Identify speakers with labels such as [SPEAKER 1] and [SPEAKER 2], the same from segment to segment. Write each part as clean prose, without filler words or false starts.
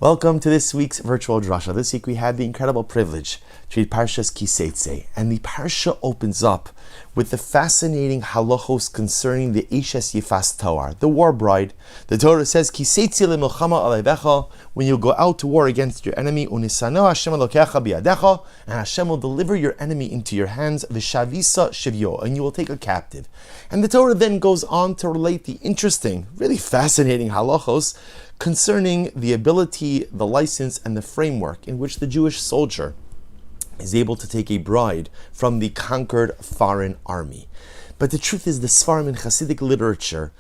[SPEAKER 1] Welcome to this week's virtual Drasha. This week we had the incredible privilege to read Parshas Kiseitze, and the Parsha opens up with the fascinating halachos concerning the Eishes Yifas Toar, the war bride. The Torah says, Kiseitze le'milchama aleivecha, when you go out to war against your enemy, unisano Hashem elokecha biyadecha, and Hashem will deliver your enemy into your hands, v'shavisa shivyo, and you will take a captive. And the Torah then goes on to relate the interesting, really fascinating halachos concerning the ability, the license, and the framework in which the Jewish soldier is able to take a bride from the conquered foreign army. But the truth is, the Sfarim in Hasidic literature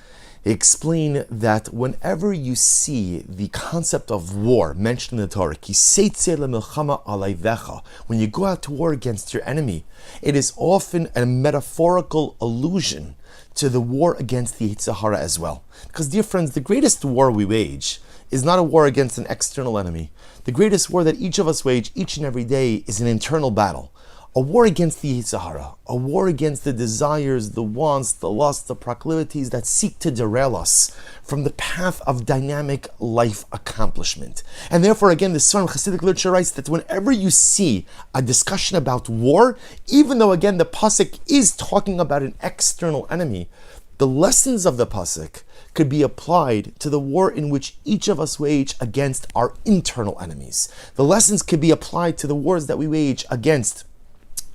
[SPEAKER 1] explain that whenever you see the concept of war mentioned in the Torah, Kiseitze le'milchama aleivecha, when you go out to war against your enemy, it is often a metaphorical allusion to the war against the Yetzer Hara as well. Because, dear friends, the greatest war we wage is not a war against an external enemy. The greatest war that each of us wage each and every day is an internal battle. A war against the Yetzer Hara, a war against the desires, the wants, the lusts, the proclivities that seek to derail us from the path of dynamic life accomplishment. And therefore, again, the Sfarim Hasidic literature writes that whenever you see a discussion about war, even though, again, the pasuk is talking about an external enemy, the lessons of the pasuk could be applied to the war in which each of us wage against our internal enemies. The lessons could be applied to the wars that we wage against,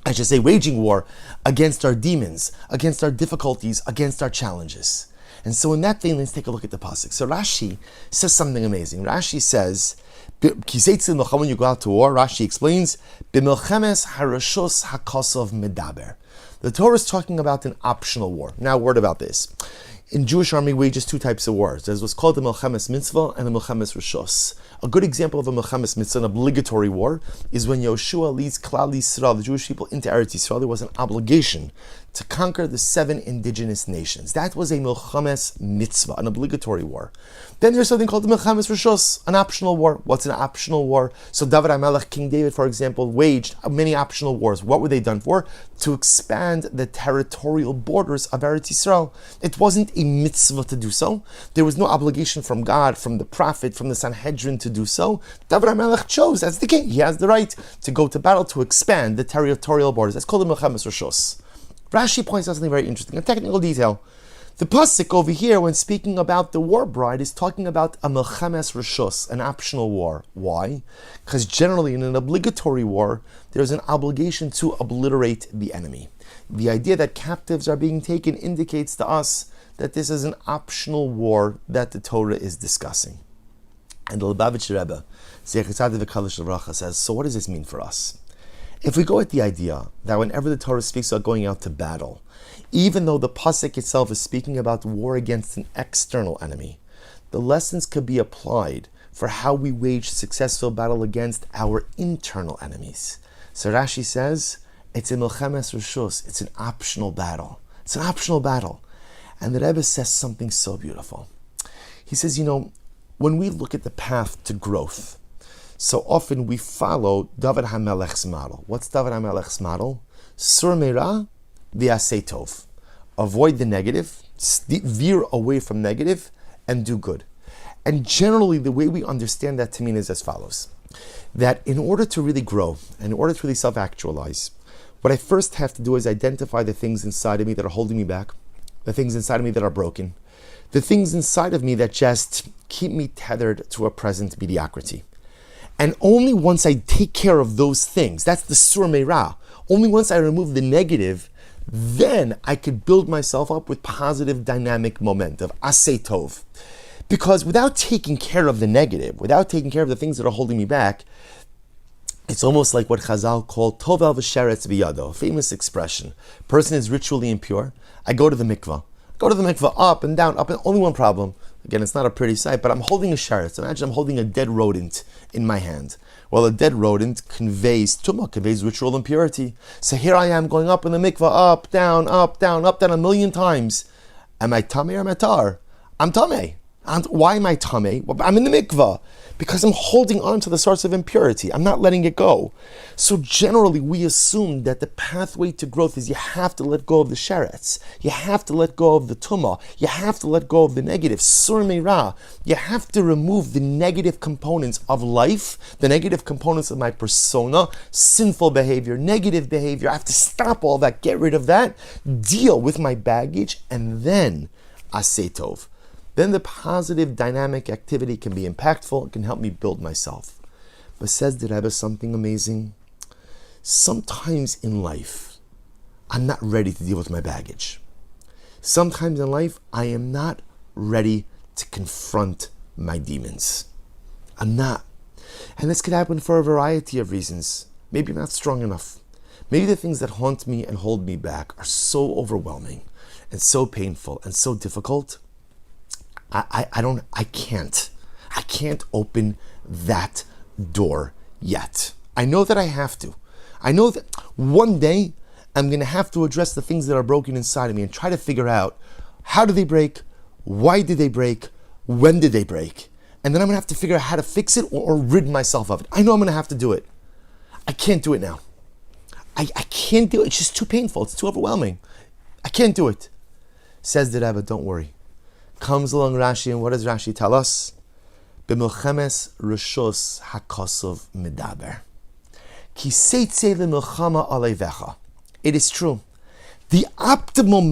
[SPEAKER 1] waging war against our demons, against our difficulties, against our challenges. And so in that vein, let's take a look at the pasuk. So Rashi says something amazing. Rashi says, when you go out to war, Rashi explains, B'milchemes harashos hakosov medaber. The Torah is talking about an optional war. Now, a word about this. In Jewish army wages two types of wars. There's what's called the Milchemes Mitzvah and the Milchemes Rishos. A good example of a Milchemes Mitzvah, an obligatory war, is when Yoshua leads Klal Yisrael, the Jewish people, into Eretz Yisrael. There was an obligation to conquer the 7 indigenous nations. That was a Milchemes Mitzvah, an obligatory war. Then there's something called the Milchemes Rishos, an optional war. What's an optional war? So David HaMelech, King David, for example, waged many optional wars. What were they done for? To expand the territorial borders of Eretz Yisrael. It wasn't a mitzvah to do so. There was no obligation from God, from the prophet, from the Sanhedrin to do so. David HaMelech chose, as the king, he has the right to go to battle to expand the territorial borders. That's called the Milchemes Rishos. Rashi points out something very interesting, a technical detail. The pasuk over here, when speaking about the war bride, is talking about a Milchemes Rishos, an optional war. Why? Because generally in an obligatory war, there's an obligation to obliterate the enemy. The idea that captives are being taken indicates to us that this is an optional war that the Torah is discussing. And the Lubavitcher Rebbe, Zecher Tzaddik V'Kaddish L'Vracha, says, so what does this mean for us? If we go at the idea that whenever the Torah speaks about going out to battle, even though the pasuk itself is speaking about war against an external enemy, the lessons could be applied for how we wage successful battle against our internal enemies. So Rashi says, it's a Milchemes Rishos, it's an optional battle. It's an optional battle. And the Rebbe says something so beautiful. He says, when we look at the path to growth, so often we follow David HaMelech's model. What's David HaMelech's model? Sur meira v'aseh tov. Avoid the negative, veer away from negative, and do good. And generally, the way we understand that to mean is as follows. That in order to really grow, and in order to really self-actualize, what I first have to do is identify the things inside of me that are holding me back, the things inside of me that are broken, the things inside of me that just keep me tethered to a present mediocrity. And only once I take care of those things, that's the sur meira, only once I remove the negative, then I could build myself up with positive dynamic momentum, aseh tov. Because without taking care of the negative, without taking care of the things that are holding me back, it's almost like what Chazal called tovel v'sheretz biyado, a famous expression. Person is ritually impure. I go to the mikvah. Up and down, up and only one problem. Again, it's not a pretty sight, but I'm holding a sheretz. Imagine I'm holding a dead rodent in my hand. Well, a dead rodent conveys tumah, conveys ritual impurity. So here I am going up in the mikvah, up, down, 1,000,000 times. Am I tameh or matar? I'm tameh. And why am I tameh? Well, I'm in the mikvah. because I'm holding on to the source of impurity. I'm not letting it go. So generally, we assume that the pathway to growth is you have to let go of the sheretz. You have to let go of the tumah. You have to let go of the negative. Sur meira. You have to remove the negative components of life, the negative components of my persona, sinful behavior, negative behavior. I have to stop all that, get rid of that, deal with my baggage, and then aseh tov. Then the positive dynamic activity can be impactful. It can help me build myself. But says the Rebbe something amazing. Sometimes in life, I'm not ready to deal with my baggage. Sometimes in life, I am not ready to confront my demons. I'm not. And this could happen for a variety of reasons. Maybe I'm not strong enough. Maybe the things that haunt me and hold me back are so overwhelming and so painful and so difficult. I can't open that door yet. I know that I have to. I know that one day I'm going to have to address the things that are broken inside of me and try to figure out how do they break, why did they break, when did they break? And then I'm going to have to figure out how to fix it or rid myself of it. I know I'm going to have to do it. I can't do it now. I can't do it. It's just too painful. It's too overwhelming. I can't do it. Says the Rebbe, don't worry. Comes along Rashi, and what does Rashi tell us? B'milchemes rishos hakosov medaber. Ki seitze le'milchama aleivecha. It is true. The optimal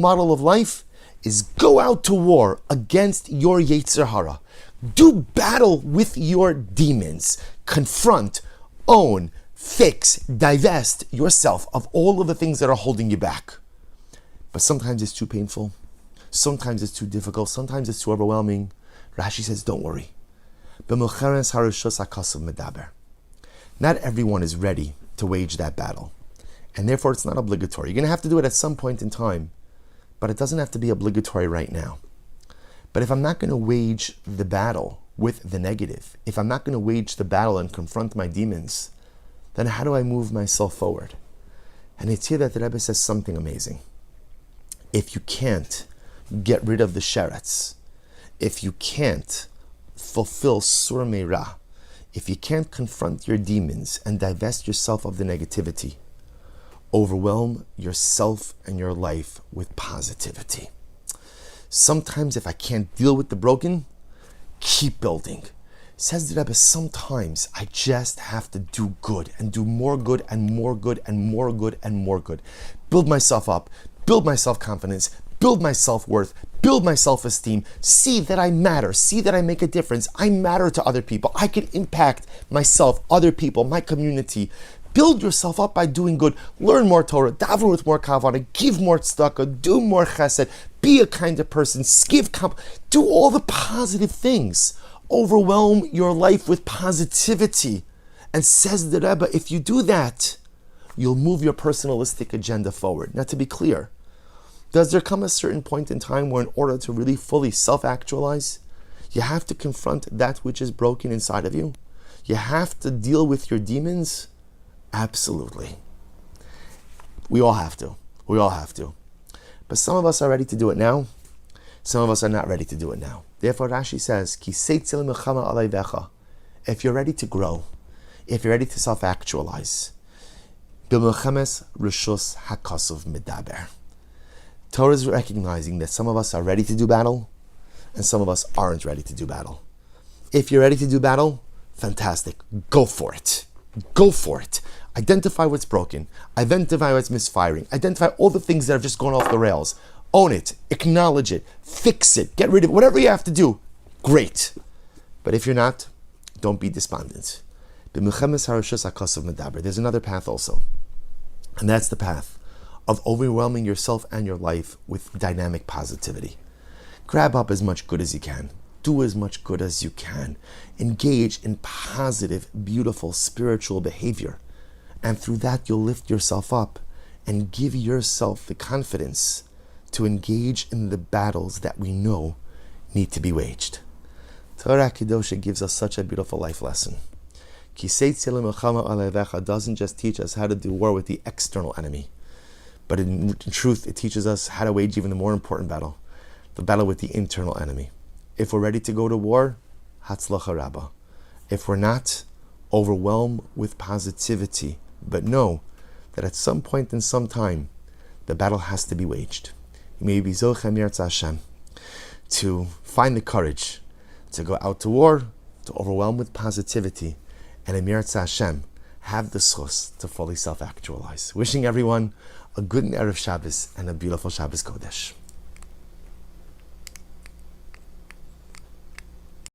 [SPEAKER 1] model of life is go out to war against your Yetzer Hara. Do battle with your demons. Confront, own, fix, divest yourself of all of the things that are holding you back. But sometimes it's too painful. Sometimes it's too difficult. Sometimes it's too overwhelming. Rashi says, don't worry. Not everyone is ready to wage that battle. And therefore, it's not obligatory. You're going to have to do it at some point in time. But it doesn't have to be obligatory right now. But if I'm not going to wage the battle with the negative, if I'm not going to wage the battle and confront my demons, then how do I move myself forward? And it's here that the Rebbe says something amazing. If you can't get rid of the sheretz, if you can't fulfill sur meira, if you can't confront your demons and divest yourself of the negativity, overwhelm yourself and your life with positivity. Sometimes if I can't deal with the broken, keep building. Says the Rebbe, sometimes I just have to do good and do more good and more good and more good and more good. Build myself up, build my self-confidence, build my self-worth, build my self-esteem, see that I matter, see that I make a difference. I matter to other people. I can impact myself, other people, my community. Build yourself up by doing good. Learn more Torah, daven with more kavanah, give more tzedakah, do more chesed, be a kind of person, do all the positive things. Overwhelm your life with positivity. And says the Rebbe, if you do that, you'll move your personalistic agenda forward. Now, to be clear, does there come a certain point in time where in order to really fully self-actualize, you have to confront that which is broken inside of you? You have to deal with your demons? Absolutely. We all have to. We all have to. But some of us are ready to do it now. Some of us are not ready to do it now. Therefore, Rashi says, Ki seitzel milchama aleivecha. If you're ready to grow, if you're ready to self-actualize, b'milchemes rishus hakosov medaber. Torah is recognizing that some of us are ready to do battle, and some of us aren't ready to do battle. If you're ready to do battle, fantastic. Go for it. Go for it. Identify what's broken. Identify what's misfiring. Identify all the things that have just gone off the rails. Own it. Acknowledge it. Fix it. Get rid of it. Whatever you have to do, great. But if you're not, don't be despondent. There's another path also. And that's the path of overwhelming yourself and your life with dynamic positivity. Grab up as much good as you can. Do as much good as you can. Engage in positive, beautiful, spiritual behavior. And through that, you'll lift yourself up and give yourself the confidence to engage in the battles that we know need to be waged. Torah Kedosha gives us such a beautiful life lesson. Doesn't just teach us how to do war with the external enemy, but in truth, it teaches us how to wage even the more important battle, the battle with the internal enemy. If we're ready to go to war, Hatzlacha Rabba. If we're not, overwhelmed with positivity, but know that at some point in some time, the battle has to be waged. You may be Zochem Yirtzeh Hashem to find the courage to go out to war, to overwhelm with positivity, and in Yirtzeh Hashem, have the schus to fully self-actualize. Wishing everyone a good Erev Shabbos and a beautiful Shabbos Kodesh.